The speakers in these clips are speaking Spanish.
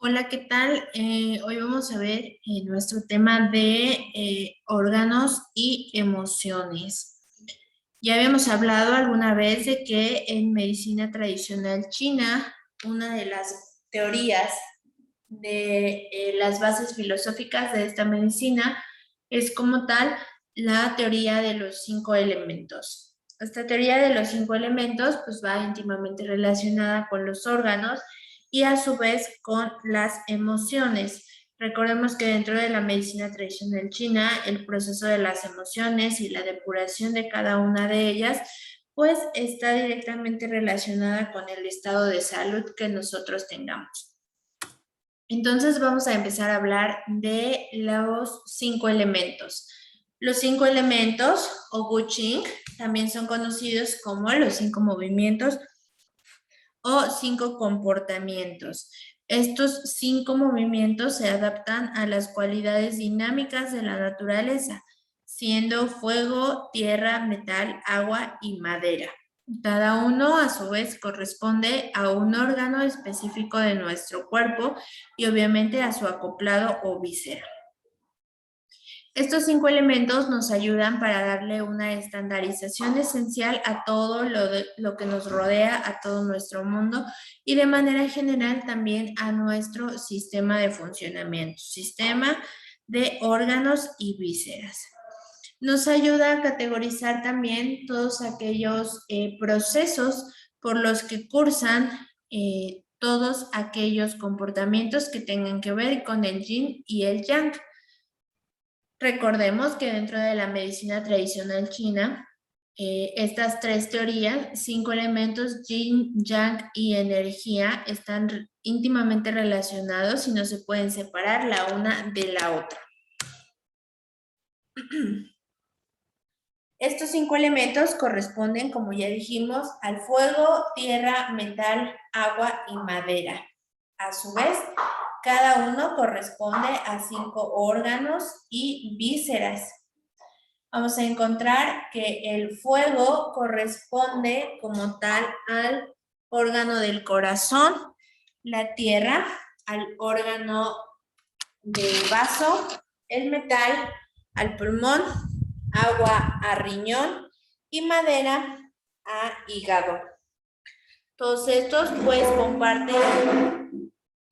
Hola, ¿qué tal? Hoy vamos a ver nuestro tema de órganos y emociones. Ya habíamos hablado alguna vez de que en medicina tradicional china, una de las teorías de las bases filosóficas de esta medicina es como tal la teoría de los 5 elementos. Esta teoría de los 5 elementos pues va íntimamente relacionada con los órganos y a su vez con las emociones. Recordemos que dentro de la medicina tradicional china, el proceso de las emociones y la depuración de cada una de ellas, pues está directamente relacionada con el estado de salud que nosotros tengamos. Entonces vamos a empezar a hablar de los 5 elementos. Los 5 elementos o Guqing también son conocidos como los 5 movimientos o 5 comportamientos. Estos 5 movimientos se adaptan a las cualidades dinámicas de la naturaleza, siendo fuego, tierra, metal, agua y madera. Cada uno a su vez corresponde a un órgano específico de nuestro cuerpo y obviamente a su acoplado o víscera. Estos 5 elementos nos ayudan para darle una estandarización esencial a todo lo que nos rodea, a todo nuestro mundo y de manera general también a nuestro sistema de funcionamiento, sistema de órganos y vísceras. Nos ayuda a categorizar también todos aquellos procesos por los que cursan todos aquellos comportamientos que tengan que ver con el yin y el yang. Recordemos que dentro de la medicina tradicional china, estas tres teorías, 5 elementos, yin, yang y energía, están íntimamente relacionados y no se pueden separar la una de la otra. Estos 5 elementos corresponden, como ya dijimos, al fuego, tierra, metal, agua y madera. A su vez, cada uno corresponde a 5 órganos y vísceras. Vamos a encontrar que el fuego corresponde como tal al órgano del corazón, la tierra al órgano del vaso, el metal al pulmón, agua a riñón y madera a hígado. Todos estos pues comparten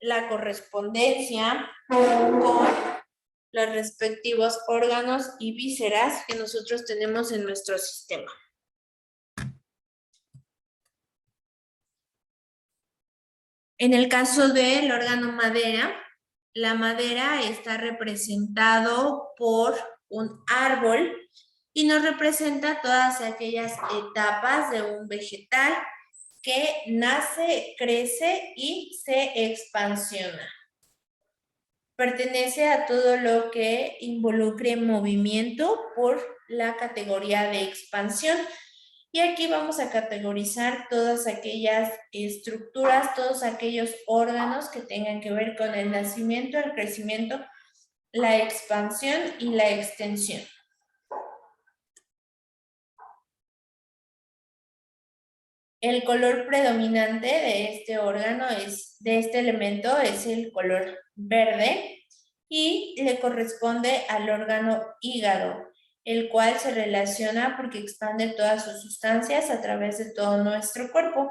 la correspondencia con los respectivos órganos y vísceras que nosotros tenemos en nuestro sistema. En el caso del órgano madera, la madera está representado por un árbol y nos representa todas aquellas etapas de un vegetal que nace, crece y se expansiona. Pertenece a todo lo que involucre movimiento por la categoría de expansión. Y aquí vamos a categorizar todas aquellas estructuras, todos aquellos órganos que tengan que ver con el nacimiento, el crecimiento, la expansión y la extensión. El color predominante de este órgano de este elemento es el color verde y le corresponde al órgano hígado, el cual se relaciona porque expande todas sus sustancias a través de todo nuestro cuerpo.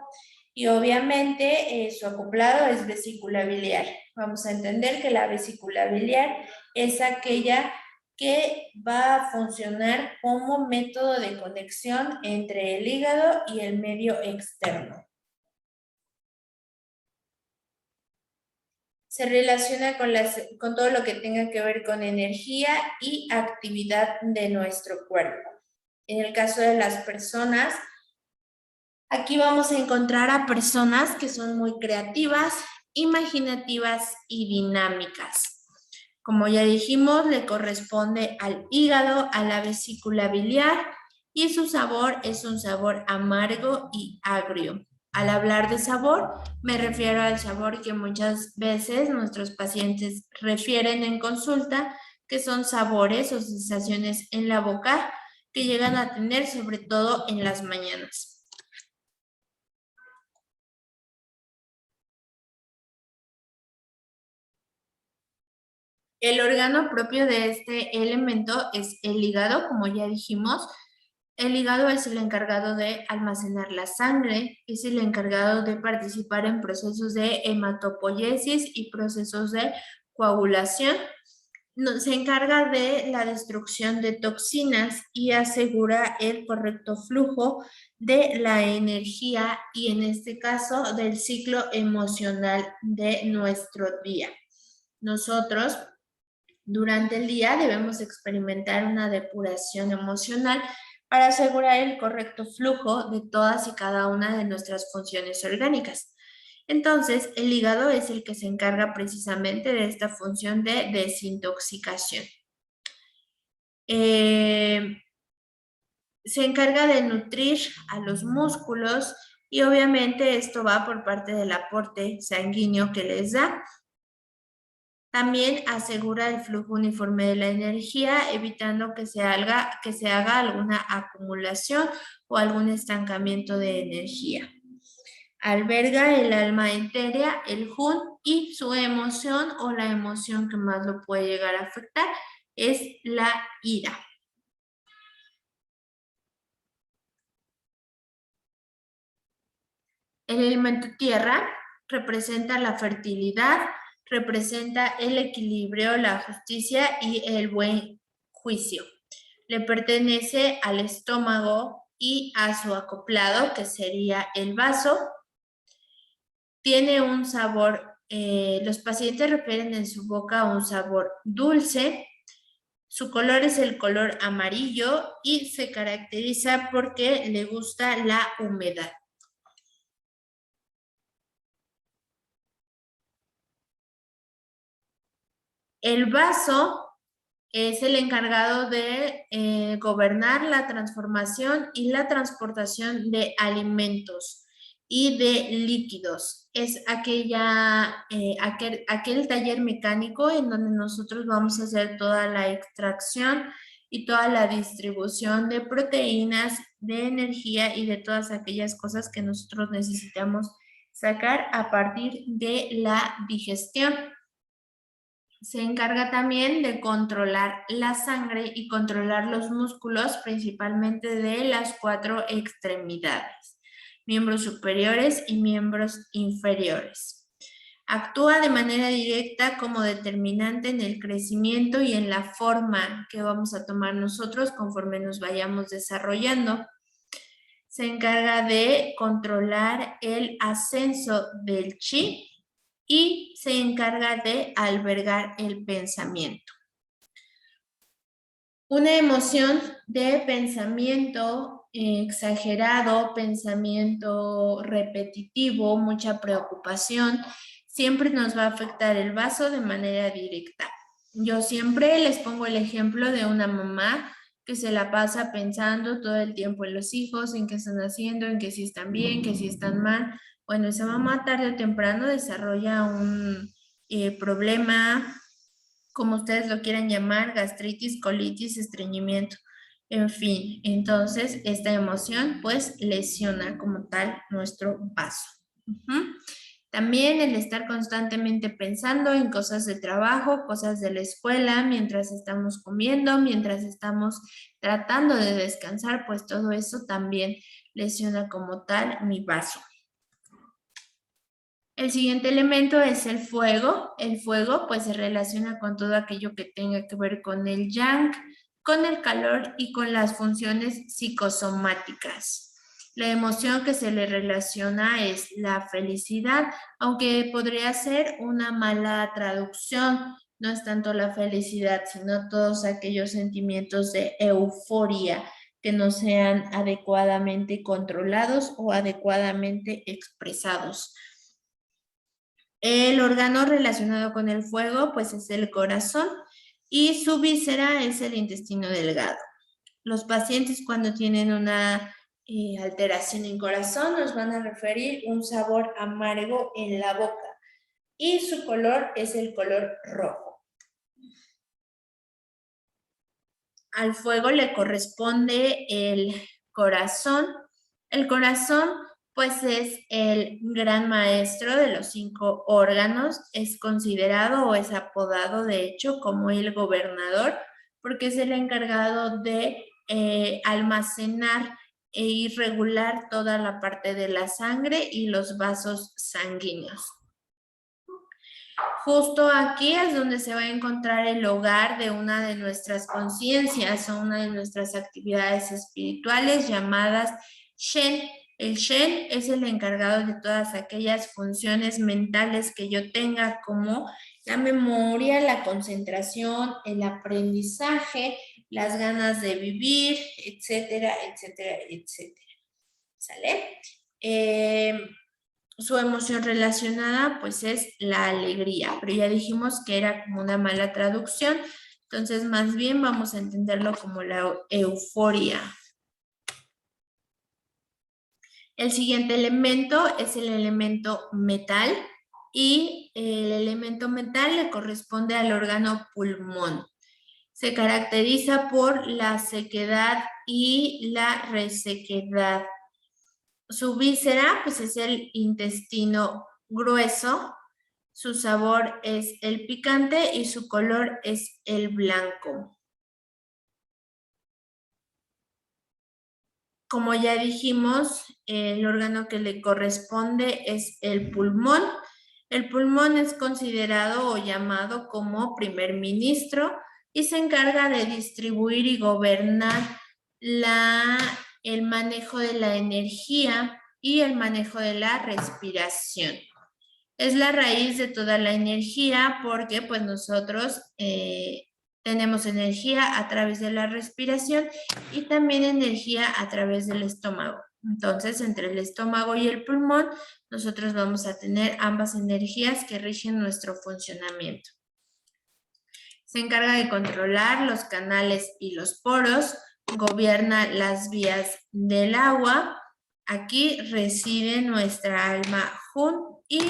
Y obviamente su acoplado es vesícula biliar. Vamos a entender que la vesícula biliar es aquella que va a funcionar como método de conexión entre el hígado y el medio externo. Se relaciona con todo lo que tenga que ver con energía y actividad de nuestro cuerpo. En el caso de las personas, aquí vamos a encontrar a personas que son muy creativas, imaginativas y dinámicas. Como ya dijimos, le corresponde al hígado, a la vesícula biliar y su sabor es un sabor amargo y agrio. Al hablar de sabor, me refiero al sabor que muchas veces nuestros pacientes refieren en consulta, que son sabores o sensaciones en la boca que llegan a tener sobre todo en las mañanas. El órgano propio de este elemento es el hígado, como ya dijimos. El hígado es el encargado de almacenar la sangre, es el encargado de participar en procesos de hematopoiesis y procesos de coagulación. Se encarga de la destrucción de toxinas y asegura el correcto flujo de la energía y en este caso del ciclo emocional de nuestro día. Nosotros durante el día debemos experimentar una depuración emocional para asegurar el correcto flujo de todas y cada una de nuestras funciones orgánicas. Entonces, el hígado es el que se encarga precisamente de esta función de desintoxicación. Se encarga de nutrir a los músculos y obviamente esto va por parte del aporte sanguíneo que les da. También asegura el flujo uniforme de la energía, evitando que se haga alguna acumulación o algún estancamiento de energía. Alberga el alma etérea, el Jun, y su emoción o la emoción que más lo puede llegar a afectar es la ira. El elemento tierra representa la fertilidad, representa el equilibrio, la justicia y el buen juicio. Le pertenece al estómago y a su acoplado, que sería el vaso. Tiene un sabor, los pacientes refieren en su boca un sabor dulce. Su color es el color amarillo y se caracteriza porque le gusta la humedad. El vaso es el encargado de gobernar la transformación y la transportación de alimentos y de líquidos. Es aquel taller mecánico en donde nosotros vamos a hacer toda la extracción y toda la distribución de proteínas, de energía y de todas aquellas cosas que nosotros necesitamos sacar a partir de la digestión. Se encarga también de controlar la sangre y controlar los músculos, principalmente de las 4 extremidades, miembros superiores y miembros inferiores. Actúa de manera directa como determinante en el crecimiento y en la forma que vamos a tomar nosotros conforme nos vayamos desarrollando. Se encarga de controlar el ascenso del chi y se encarga de albergar el pensamiento. Una emoción de pensamiento exagerado, pensamiento repetitivo, mucha preocupación, siempre nos va a afectar el vaso de manera directa. Yo siempre les pongo el ejemplo de una mamá que se la pasa pensando todo el tiempo en los hijos, en qué están haciendo, en que si están bien, que si están mal. Bueno, esa mamá tarde o temprano desarrolla un problema, como ustedes lo quieran llamar, gastritis, colitis, estreñimiento, en fin. Entonces, esta emoción pues lesiona como tal nuestro vaso. También el estar constantemente pensando en cosas de trabajo, cosas de la escuela, mientras estamos comiendo, mientras estamos tratando de descansar, pues todo eso también lesiona como tal mi vaso. El siguiente elemento es el fuego. El fuego pues se relaciona con todo aquello que tenga que ver con el yang, con el calor y con las funciones psicosomáticas. La emoción que se le relaciona es la felicidad, aunque podría ser una mala traducción. No es tanto la felicidad, sino todos aquellos sentimientos de euforia que no sean adecuadamente controlados o adecuadamente expresados. El órgano relacionado con el fuego, pues es el corazón y su víscera es el intestino delgado. Los pacientes cuando tienen una alteración en corazón nos van a referir un sabor amargo en la boca y su color es el color rojo. Al fuego le corresponde el corazón. El corazón pues es el gran maestro de los 5 órganos, es considerado o es apodado de hecho como el gobernador, porque es el encargado de almacenar y regular toda la parte de la sangre y los vasos sanguíneos. Justo aquí es donde se va a encontrar el hogar de una de nuestras conciencias o una de nuestras actividades espirituales llamadas Shen. El Shen es el encargado de todas aquellas funciones mentales que yo tenga, como la memoria, la concentración, el aprendizaje, las ganas de vivir, etcétera, etcétera, etcétera. ¿Sale? Su emoción relacionada pues es la alegría, pero ya dijimos que era como una mala traducción, entonces más bien vamos a entenderlo como la euforia. El siguiente elemento es el elemento metal y el elemento metal le corresponde al órgano pulmón. Se caracteriza por la sequedad y la resequedad. Su víscera, pues es el intestino grueso, su sabor es el picante y su color es el blanco. Como ya dijimos, el órgano que le corresponde es el pulmón. El pulmón es considerado o llamado como primer ministro y se encarga de distribuir y gobernar el manejo de la energía y el manejo de la respiración. Es la raíz de toda la energía porque pues nosotros tenemos energía a través de la respiración y también energía a través del estómago. Entonces, entre el estómago y el pulmón, nosotros vamos a tener ambas energías que rigen nuestro funcionamiento. Se encarga de controlar los canales y los poros, gobierna las vías del agua. Aquí reside nuestra alma Jun y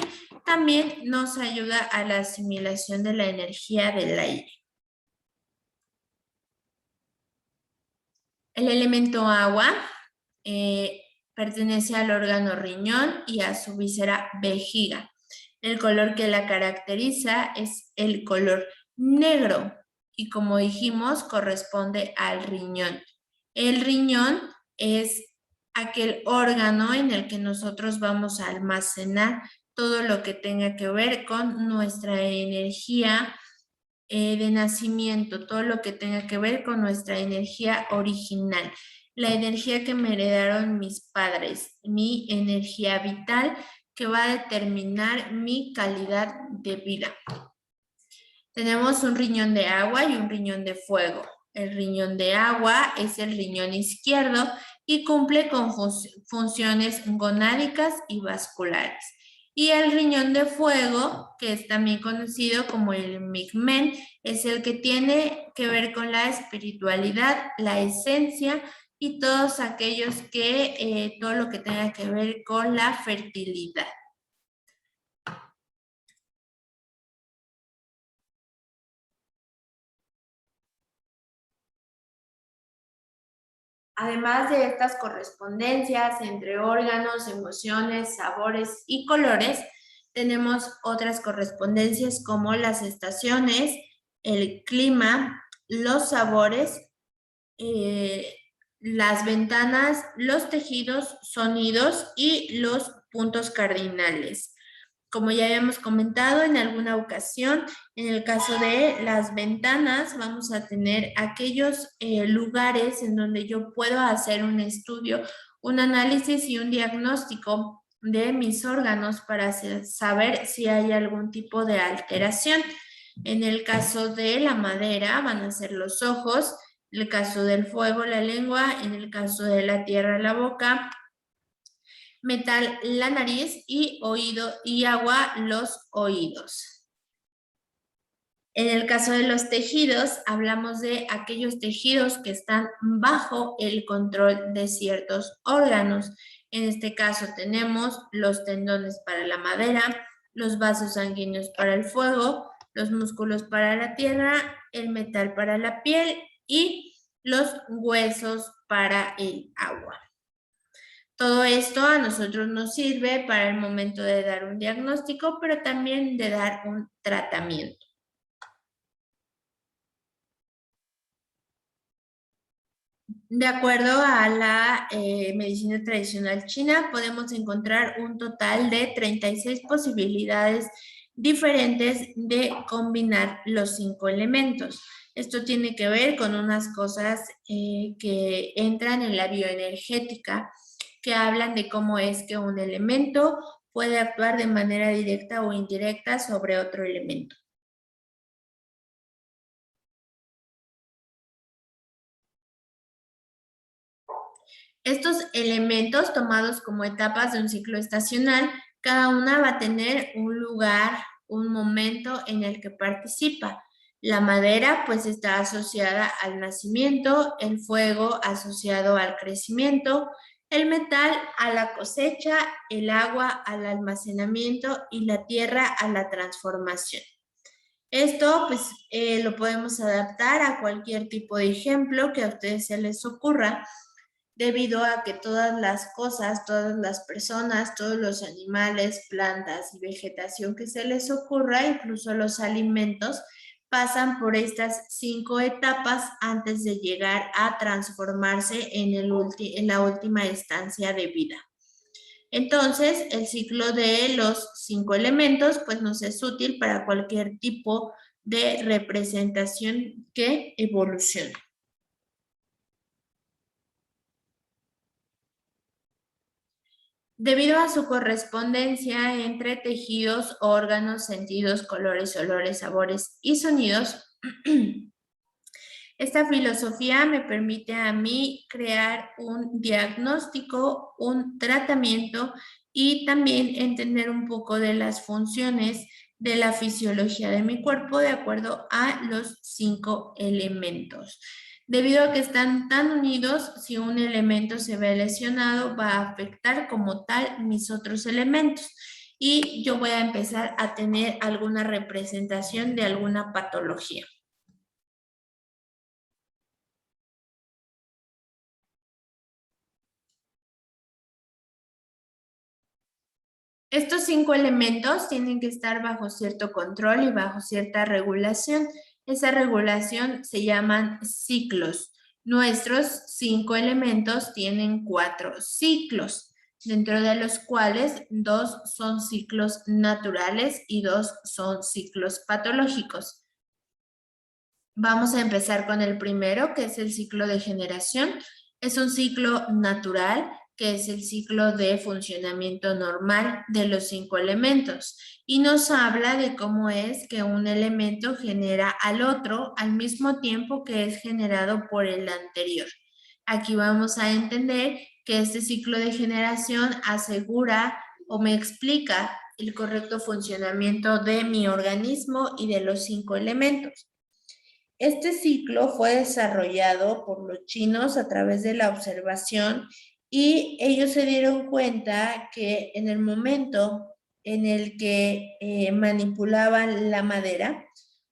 también nos ayuda a la asimilación de la energía del aire. El elemento agua pertenece al órgano riñón y a su víscera vejiga. El color que la caracteriza es el color negro y, como dijimos, corresponde al riñón. El riñón es aquel órgano en el que nosotros vamos a almacenar todo lo que tenga que ver con nuestra energía de nacimiento, todo lo que tenga que ver con nuestra energía original, la energía que me heredaron mis padres, mi energía vital que va a determinar mi calidad de vida. Tenemos un riñón de agua y un riñón de fuego. El riñón de agua es el riñón izquierdo y cumple con funciones gonádicas y vasculares. Y el riñón de fuego, que es también conocido como el migmen, es el que tiene que ver con la espiritualidad, la esencia y todos aquellos que, todo lo que tenga que ver con la fertilidad. Además de estas correspondencias entre órganos, emociones, sabores y colores, tenemos otras correspondencias como las estaciones, el clima, los sabores, las ventanas, los tejidos, sonidos y los puntos cardinales. Como ya habíamos comentado en alguna ocasión, en el caso de las ventanas, vamos a tener aquellos lugares en donde yo puedo hacer un estudio, un análisis y un diagnóstico de mis órganos para saber si hay algún tipo de alteración. En el caso de la madera van a ser los ojos, en el caso del fuego, la lengua, en el caso de la tierra, la boca, metal, la nariz y oído y agua, los oídos. En el caso de los tejidos, hablamos de aquellos tejidos que están bajo el control de ciertos órganos. En este caso tenemos los tendones para la madera, los vasos sanguíneos para el fuego, los músculos para la tierra, el metal para la piel y los huesos para el agua. Todo esto a nosotros nos sirve para el momento de dar un diagnóstico, pero también de dar un tratamiento. De acuerdo a la medicina tradicional china, podemos encontrar un total de 36 posibilidades diferentes de combinar los 5 elementos. Esto tiene que ver con unas cosas que entran en la bioenergética, que hablan de cómo es que un elemento puede actuar de manera directa o indirecta sobre otro elemento. Estos elementos tomados como etapas de un ciclo estacional, cada una va a tener un lugar, un momento en el que participa. La madera pues está asociada al nacimiento, el fuego asociado al crecimiento, el metal a la cosecha, el agua al almacenamiento y la tierra a la transformación. Esto pues lo podemos adaptar a cualquier tipo de ejemplo que a ustedes se les ocurra, debido a que todas las cosas, todas las personas, todos los animales, plantas y vegetación que se les ocurra, incluso los alimentos, pasan por estas 5 etapas antes de llegar a transformarse en la última instancia de vida. Entonces, el ciclo de los 5 elementos pues nos es útil para cualquier tipo de representación que evolucione. Debido a su correspondencia entre tejidos, órganos, sentidos, colores, olores, sabores y sonidos, esta filosofía me permite a mí crear un diagnóstico, un tratamiento y también entender un poco de las funciones de la fisiología de mi cuerpo de acuerdo a los 5 elementos. Debido a que están tan unidos, si un elemento se ve lesionado, va a afectar como tal mis otros elementos y yo voy a empezar a tener alguna representación de alguna patología. Estos 5 elementos tienen que estar bajo cierto control y bajo cierta regulación. Esa regulación se llaman ciclos. Nuestros 5 elementos tienen 4 ciclos, dentro de los cuales 2 son ciclos naturales y 2 son ciclos patológicos. Vamos a empezar con el primero, que es el ciclo de generación. Es un ciclo natural, que es el ciclo de funcionamiento normal de los 5 elementos. Y nos habla de cómo es que un elemento genera al otro al mismo tiempo que es generado por el anterior. Aquí vamos a entender que este ciclo de generación asegura o me explica el correcto funcionamiento de mi organismo y de los 5 elementos. Este ciclo fue desarrollado por los chinos a través de la observación y ellos se dieron cuenta que en el momento en el que manipulaban la madera,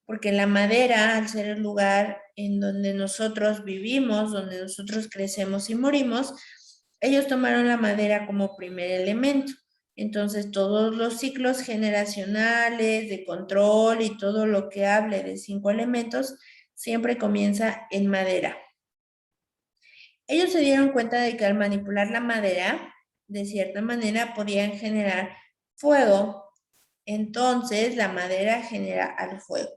porque la madera, al ser el lugar en donde nosotros vivimos, donde nosotros crecemos y morimos, ellos tomaron la madera como primer elemento. Entonces, todos los ciclos generacionales de control y todo lo que hable de 5 elementos siempre comienza en madera. Ellos se dieron cuenta de que al manipular la madera, de cierta manera podían generar fuego. Entonces, la madera genera al fuego.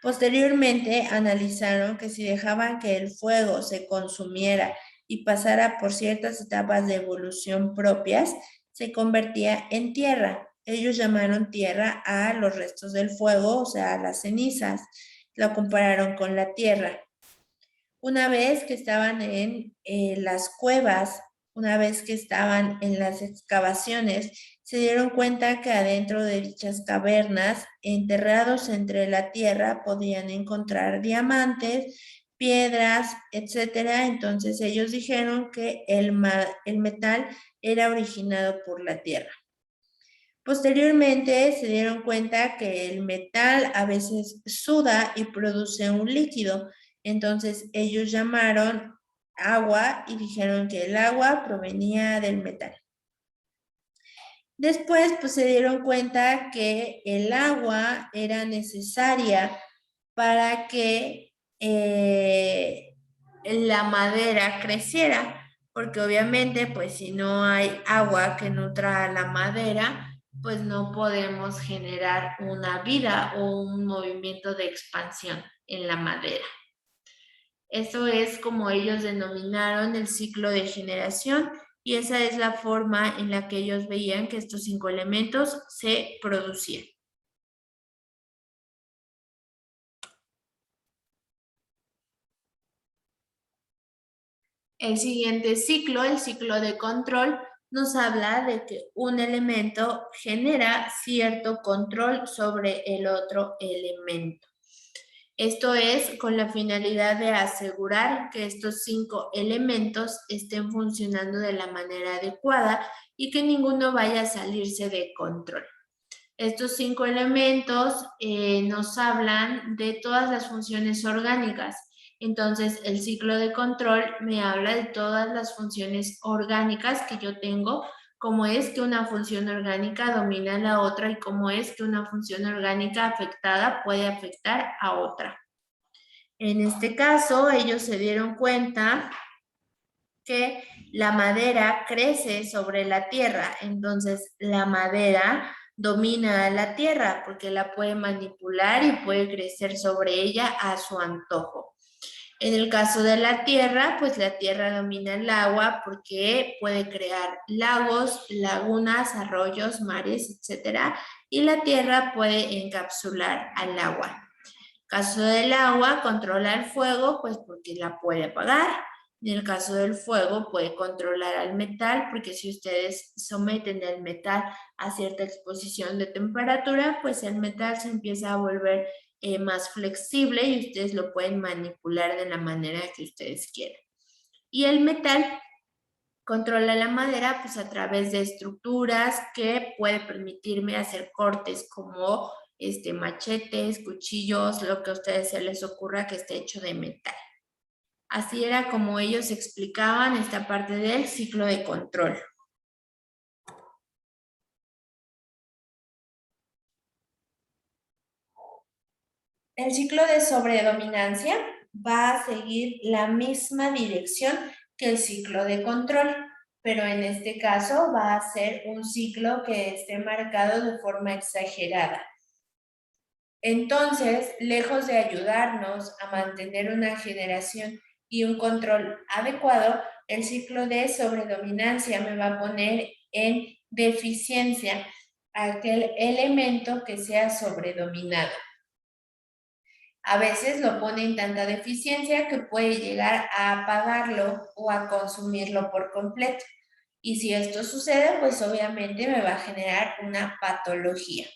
Posteriormente, analizaron que si dejaban que el fuego se consumiera y pasara por ciertas etapas de evolución propias, se convertía en tierra. Ellos llamaron tierra a los restos del fuego, o sea, a las cenizas. Lo compararon con la tierra. Una vez que estaban en las cuevas, una vez que estaban en las excavaciones, se dieron cuenta que adentro de dichas cavernas, enterrados entre la tierra, podían encontrar diamantes, piedras, etcétera. Entonces ellos dijeron que el metal era originado por la tierra. Posteriormente se dieron cuenta que el metal a veces suda y produce un líquido. Entonces ellos llamaron agua y dijeron que el agua provenía del metal. Después, pues se dieron cuenta que el agua era necesaria para que la madera creciera, porque obviamente, pues si no hay agua que nutra a la madera, pues no podemos generar una vida o un movimiento de expansión en la madera. Eso es como ellos denominaron el ciclo de generación y esa es la forma en la que ellos veían que estos 5 elementos se producían. El siguiente ciclo, el ciclo de control, nos habla de que un elemento genera cierto control sobre el otro elemento. Esto es con la finalidad de asegurar que estos 5 elementos estén funcionando de la manera adecuada y que ninguno vaya a salirse de control. Estos 5 elementos nos hablan de todas las funciones orgánicas. Entonces, el ciclo de control me habla de todas las funciones orgánicas que yo tengo, cómo es que una función orgánica domina a la otra y cómo es que una función orgánica afectada puede afectar a otra. En este caso, ellos se dieron cuenta que la madera crece sobre la tierra, entonces la madera domina a la tierra porque la puede manipular y puede crecer sobre ella a su antojo. En el caso de la tierra, pues la tierra domina el agua porque puede crear lagos, lagunas, arroyos, mares, etc. Y la tierra puede encapsular al agua. Caso del agua, controla el fuego, pues porque la puede apagar. En el caso del fuego, puede controlar al metal, porque si ustedes someten el metal a cierta exposición de temperatura, pues el metal se empieza a volver más flexible y ustedes lo pueden manipular de la manera que ustedes quieran. Y el metal controla la madera pues a través de estructuras que puede permitirme hacer cortes como machetes, cuchillos, lo que a ustedes se les ocurra que esté hecho de metal. Así era como ellos explicaban esta parte del ciclo de control. El ciclo de sobredominancia va a seguir la misma dirección que el ciclo de control, pero en este caso va a ser un ciclo que esté marcado de forma exagerada. Entonces, lejos de ayudarnos a mantener una generación y un control adecuado, el ciclo de sobredominancia me va a poner en deficiencia aquel elemento que sea sobredominado. A veces lo pone en tanta deficiencia que puede llegar a apagarlo o a consumirlo por completo. Y si esto sucede, pues obviamente me va a generar una patología.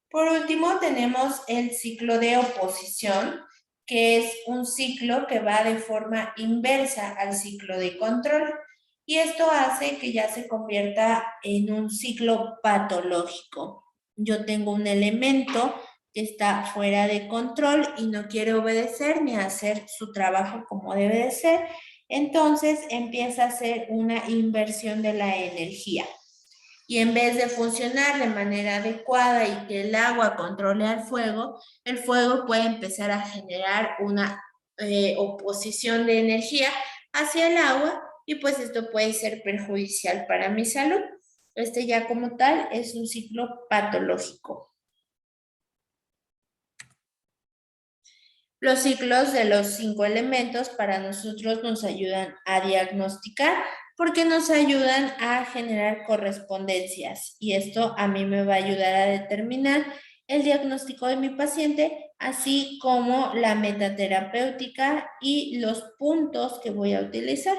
Por último, tenemos el ciclo de oposición, que es un ciclo que va de forma inversa al ciclo de control. Y esto hace que ya se convierta en un ciclo patológico. Yo tengo un elemento que está fuera de control y no quiere obedecer ni hacer su trabajo como debe de ser. Entonces empieza a ser una inversión de la energía. Y en vez de funcionar de manera adecuada y que el agua controle al fuego, el fuego puede empezar a generar una oposición de energía hacia el agua y pues esto puede ser perjudicial para mi salud. Este ya como tal es un ciclo patológico. Los ciclos de los 5 elementos para nosotros nos ayudan a diagnosticar porque nos ayudan a generar correspondencias y esto a mí me va a ayudar a determinar el diagnóstico de mi paciente, así como la metaterapéutica y los puntos que voy a utilizar.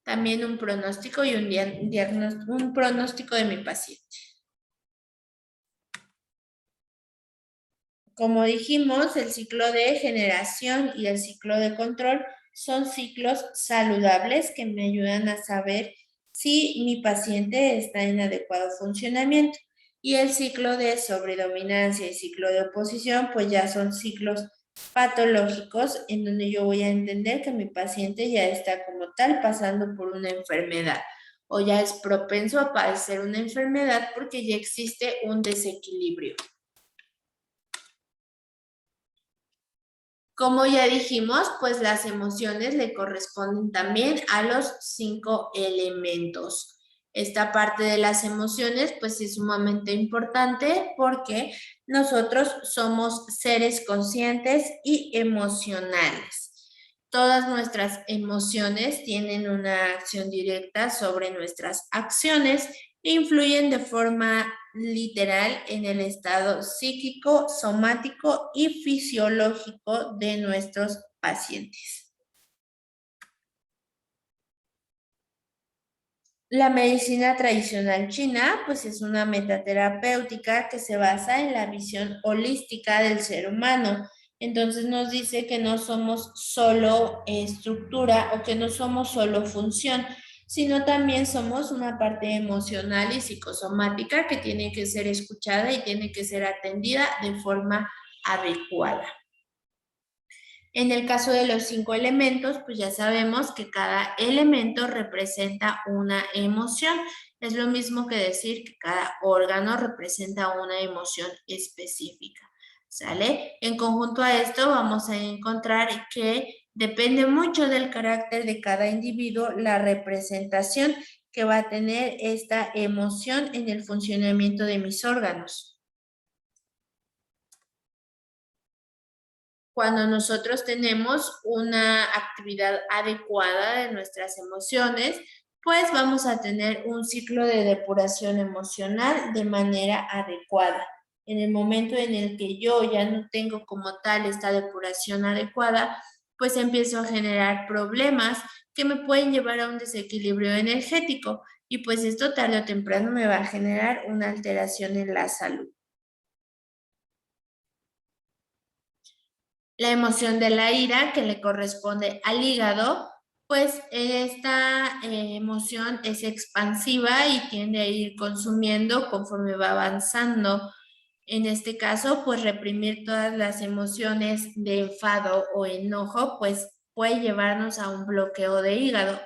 También un pronóstico y un pronóstico de mi paciente. Como dijimos, el ciclo de generación y el ciclo de control son ciclos saludables que me ayudan a saber si mi paciente está en adecuado funcionamiento. Y el ciclo de sobredominancia y ciclo de oposición, pues ya son ciclos patológicos en donde yo voy a entender que mi paciente ya está como tal pasando por una enfermedad o ya es propenso a padecer una enfermedad porque ya existe un desequilibrio. Como ya dijimos, pues las emociones le corresponden también a los 5 elementos. Esta parte de las emociones pues es sumamente importante porque nosotros somos seres conscientes y emocionales. Todas nuestras emociones tienen una acción directa sobre nuestras acciones e influyen de forma literal en el estado psíquico, somático y fisiológico de nuestros pacientes. La medicina tradicional china, pues es una metaterapéutica que se basa en la visión holística del ser humano. Entonces nos dice que no somos solo estructura o que no somos solo función, sino también somos una parte emocional y psicosomática que tiene que ser escuchada y tiene que ser atendida de forma adecuada. En el caso de los 5 elementos, pues ya sabemos que cada elemento representa una emoción. Es lo mismo que decir que cada órgano representa una emoción específica. ¿Sale? En conjunto a esto vamos a encontrar que depende mucho del carácter de cada individuo la representación que va a tener esta emoción en el funcionamiento de mis órganos. Cuando nosotros tenemos una actividad adecuada de nuestras emociones, pues vamos a tener un ciclo de depuración emocional de manera adecuada. En el momento en el que yo ya no tengo como tal esta depuración adecuada, pues empiezo a generar problemas que me pueden llevar a un desequilibrio energético y pues esto tarde o temprano me va a generar una alteración en la salud. La emoción de la ira, que le corresponde al hígado, pues esta emoción es expansiva y tiende a ir consumiendo conforme va avanzando. En este caso, pues reprimir todas las emociones de enfado o enojo, pues puede llevarnos a un bloqueo de hígado.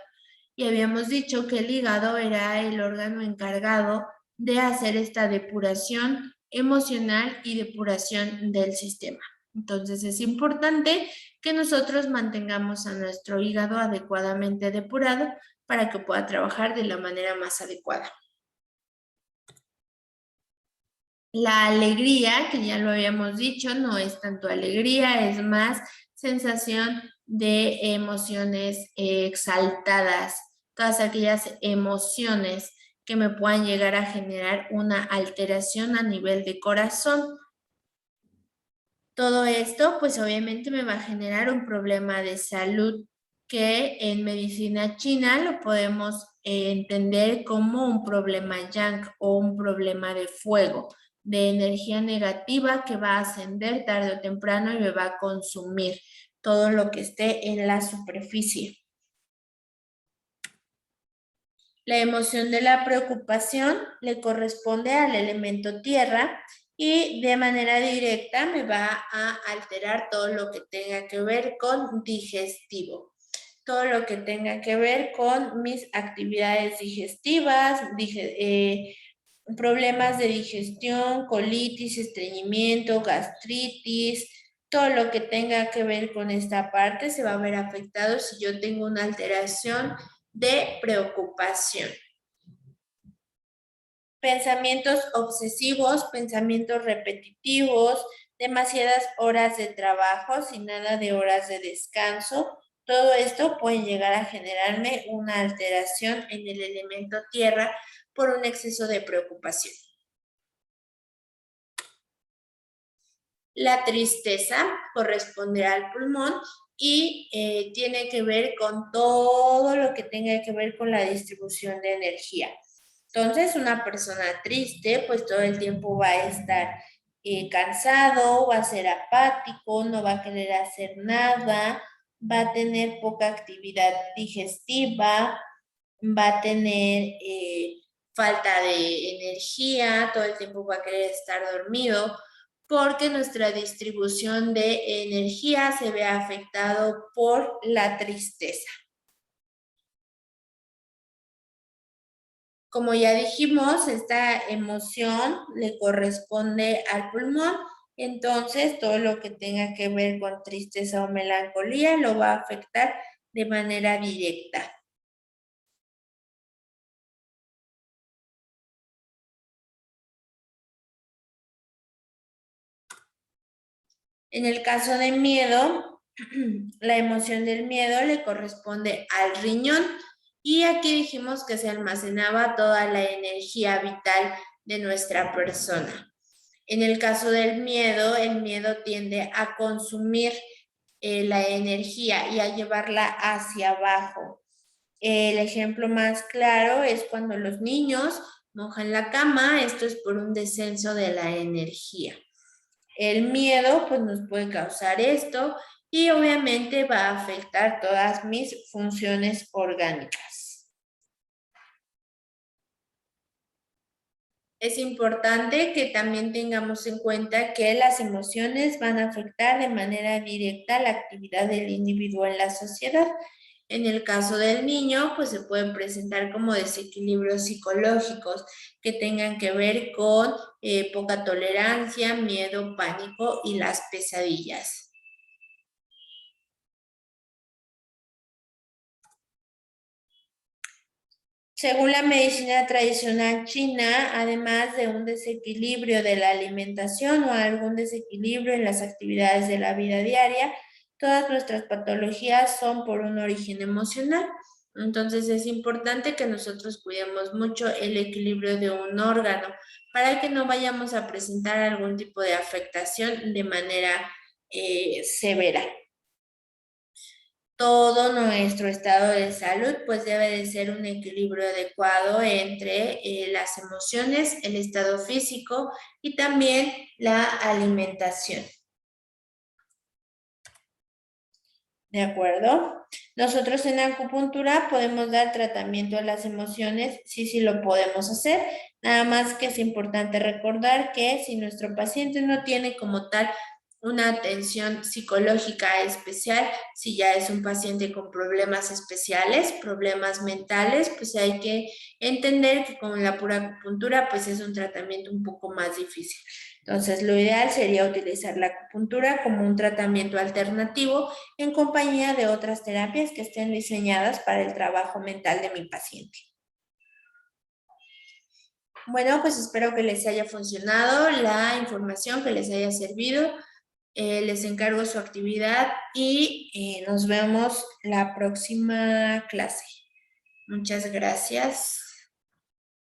Y habíamos dicho que el hígado era el órgano encargado de hacer esta depuración emocional y depuración del sistema. Entonces es importante que nosotros mantengamos a nuestro hígado adecuadamente depurado para que pueda trabajar de la manera más adecuada. La alegría, que ya lo habíamos dicho, no es tanto alegría, es más sensación de emociones exaltadas, todas aquellas emociones que me puedan llegar a generar una alteración a nivel de corazón. Todo esto, pues obviamente me va a generar un problema de salud que en medicina china lo podemos entender como un problema yang o un problema de fuego, de energía negativa que va a ascender tarde o temprano y me va a consumir todo lo que esté en la superficie. La emoción de la preocupación le corresponde al elemento tierra y de manera directa me va a alterar todo lo que tenga que ver con digestivo, todo lo que tenga que ver con mis actividades digestivas, problemas de digestión, colitis, estreñimiento, gastritis, todo lo que tenga que ver con esta parte se va a ver afectado si yo tengo una alteración de preocupación. Pensamientos obsesivos, pensamientos repetitivos, demasiadas horas de trabajo sin nada de horas de descanso. Todo esto puede llegar a generarme una alteración en el elemento tierra por un exceso de preocupación. La tristeza corresponde al pulmón y tiene que ver con todo lo que tenga que ver con la distribución de energía. Entonces, una persona triste, pues todo el tiempo va a estar cansado, va a ser apático, no va a querer hacer nada, va a tener poca actividad digestiva, va a tener falta de energía, todo el tiempo va a querer estar dormido, porque nuestra distribución de energía se ve afectado por la tristeza. Como ya dijimos, esta emoción le corresponde al pulmón, entonces todo lo que tenga que ver con tristeza o melancolía lo va a afectar de manera directa. En el caso de miedo, la emoción del miedo le corresponde al riñón y aquí dijimos que se almacenaba toda la energía vital de nuestra persona. En el caso del miedo, el miedo tiende a consumir la energía y a llevarla hacia abajo. El ejemplo más claro es cuando los niños mojan la cama, esto es por un descenso de la energía. El miedo pues nos puede causar esto y obviamente va a afectar todas mis funciones orgánicas. Es importante que también tengamos en cuenta que las emociones van a afectar de manera directa la actividad del individuo en la sociedad. En el caso del niño, pues se pueden presentar como desequilibrios psicológicos que tengan que ver con poca tolerancia, miedo, pánico y las pesadillas. Según la medicina tradicional china, además de un desequilibrio de la alimentación o algún desequilibrio en las actividades de la vida diaria, todas nuestras patologías son por un origen emocional. Entonces es importante que nosotros cuidemos mucho el equilibrio de un órgano para que no vayamos a presentar algún tipo de afectación de manera severa. Todo nuestro estado de salud pues debe de ser un equilibrio adecuado entre las emociones, el estado físico y también la alimentación. ¿De acuerdo? Nosotros en acupuntura podemos dar tratamiento a las emociones, sí lo podemos hacer. Nada más que es importante recordar que si nuestro paciente no tiene como tal una atención psicológica especial, si ya es un paciente con problemas especiales, problemas mentales, pues hay que entender que con la pura acupuntura pues es un tratamiento un poco más difícil. Entonces, lo ideal sería utilizar la acupuntura como un tratamiento alternativo en compañía de otras terapias que estén diseñadas para el trabajo mental de mi paciente. Bueno, pues espero que les haya funcionado la información, que les haya servido. Les encargo su actividad y nos vemos la próxima clase. Muchas gracias.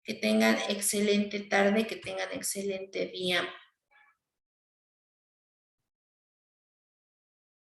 Que tengan excelente tarde, que tengan excelente día.